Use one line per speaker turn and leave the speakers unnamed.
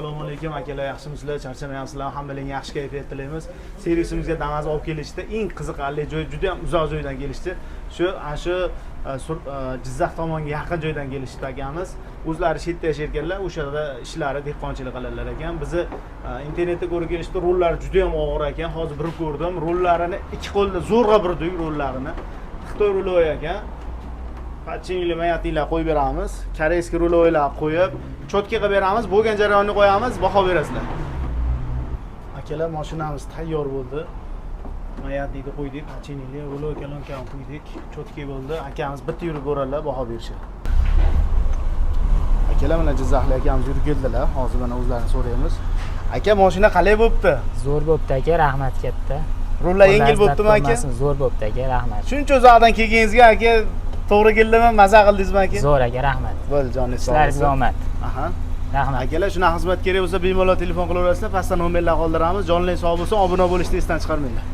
Assalomu alaykum akalar, yaxshimisizlar? Charchamayapsizlar? Hammalarga yaxshi kayfiyat tilaymiz. Servisimizga Damas olib kelishdi. Eng qiziqarli joy, juda ham uzoq joydan kelishdi. Shu Jizzax tomonga yaqin joydan kelishdi akamiz. O'zlari chetda yashayotganlar, o'sha yerda ishlari dehqonchilik qiladilar ekan. Bizni internetda ko'rib kelishdi. Rollari juda ham og'ir ekan. Hozir bir ko'rdim. Rollarini ikki qo'lda zo'rg'a burdik rollarini. Xitoy ruloy ekan. Pachinli mayatlar qo'yib beramiz. Koreyskiy ruloylar qo'yib, cho'tka qilib beramiz. Bo'lgan jarayonni qo'yamiz, baho berasizlar. Akalar, mashinamiz tayyor bo'ldi. Mayatni qo'ydik, pachinli ruloy kalonkani qo'ydik. Cho'tka bo'ldi. Akamiz bitta yurib ko'radilar, baho berishadi. Akalar, mana Jizzaxlik akamiz yurib keldilar. Hozir mana o'zlarini so'raymiz. Aka, mashina qalay bo'libdi?
Zo'r bo'libdi aka, rahmat katta.
Rullar yengil bo'libdimi aka?
Zo'r bo'libdi aka, rahmat.
Shuncha uzoqdan kelganingizga aka to'g'ri keldimi? Maza qildingizmi aka?
Zo'r aka, rahmat.
Bo'l, joningiz sog' bo'lsin.
Sizlarga omad.
Aha.
Rahmat.
Akalar, shunaqa xizmat kerak bo'lsa bemalol telefon qilaverasizlar. Pastdan nomerlar qoldiramiz. Joningiz sog' bo'lsin, obuna bo'lishni esdan chiqarmanglar.